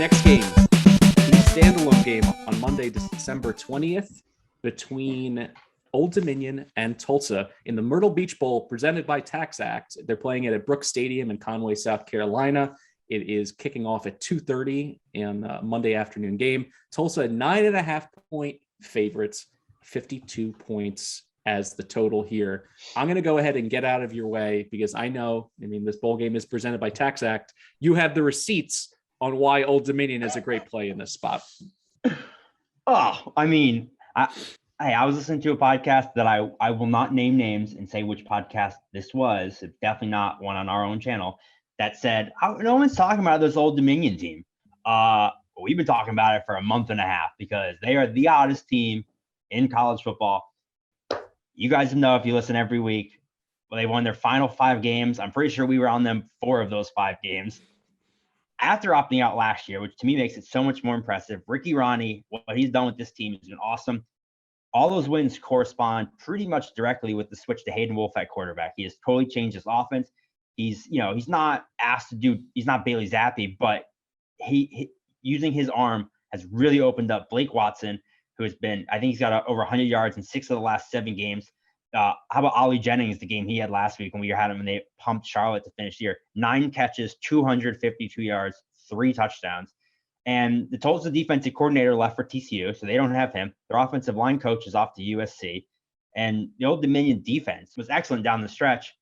next game, the standalone game on Monday, December 20th, between Old Dominion and Tulsa in the Myrtle Beach Bowl presented by Tax Act. They're playing it at Brooks Stadium in Conway, South Carolina. It is kicking off at 2:30 in a Monday afternoon game. Tulsa, 9.5-point favorites, 52 points as the total here. I'm going to go ahead and get out of your way because this bowl game is presented by Tax Act. You have the receipts on why Old Dominion is a great play in this spot. Oh, I was listening to a podcast that I will not name names and say which podcast this was. It's definitely not one on our own channel that said, no one's talking about this Old Dominion team. We've been talking about it for a month and a half because they are the oddest team in college football. You guys know if you listen every week. Well, they won their final 5 games. I'm pretty sure we were on them 4 of those 5 games. After opting out last year, which to me makes it so much more impressive, Ricky Ronnie, what he's done with this team has been awesome. All those wins correspond pretty much directly with the switch to Hayden Wolf at quarterback. He has totally changed his offense. He's not asked to do, he's not Bailey Zappi, but he using his arm has really opened up Blake Watson, who has been, I think he's got over 100 yards in 6 of the last 7 games. How about Ollie Jennings, the game he had last week when we had him and they pumped Charlotte to finish the year? 9 catches, 252 yards, 3 touchdowns. And the Tulsa defensive coordinator left for TCU, so they don't have him. Their offensive line coach is off to USC. And the Old Dominion defense was excellent down the stretch.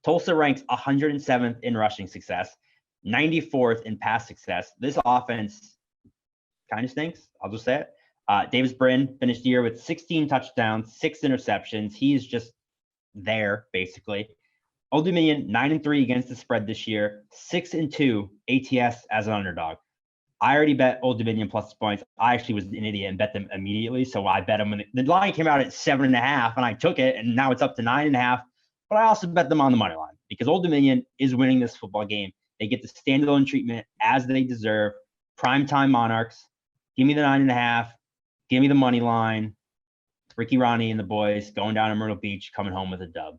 Tulsa ranks 107th in rushing success, 94th in pass success. This offense kind of stinks. I'll just say it. Davis Brin finished the year with 16 touchdowns, 6 interceptions. He's just there, basically. Old Dominion, 9-3 against the spread this year, 6-2 ATS as an underdog. I already bet Old Dominion plus points. I actually was an idiot and bet them immediately. So I bet them when the line came out at 7.5 and I took it, and now it's up to 9.5. But I also bet them on the money line because Old Dominion is winning this football game. They get the standalone treatment as they deserve. Primetime Monarchs. Give me the 9.5. Give me the money line. Ricky Ronnie and the boys going down to Myrtle Beach, coming home with a dub.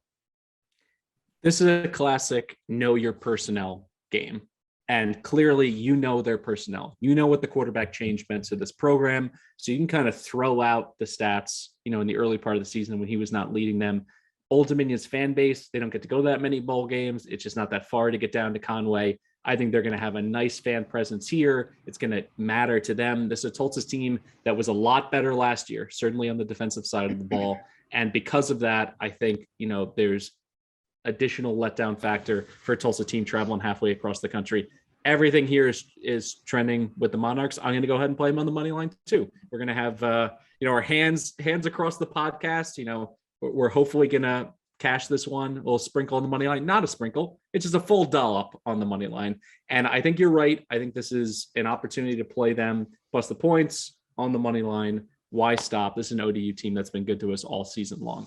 This is a classic know your personnel game. And clearly, you know their personnel. You know what the quarterback change meant to this program. So you can kind of throw out the stats, in the early part of the season when he was not leading them. Old Dominion's fan base, they don't get to go to that many bowl games. It's just not that far to get down to Conway. I think they're going to have a nice fan presence here. It's going to matter to them. This is a Tulsa's team that was a lot better last year, certainly on the defensive side of the ball. And because of that, I think, there's additional letdown factor for a Tulsa team traveling halfway across the country. Everything here is trending with the Monarchs. I'm going to go ahead and play them on the money line too. We're going to have, our hands across the podcast. We're hopefully going to cash this one. A little sprinkle on the money line, not a sprinkle. It's just a full dollop on the money line. And I think you're right. I think this is an opportunity to play them plus the points on the money line. Why stop? This is an ODU team that's been good to us all season long.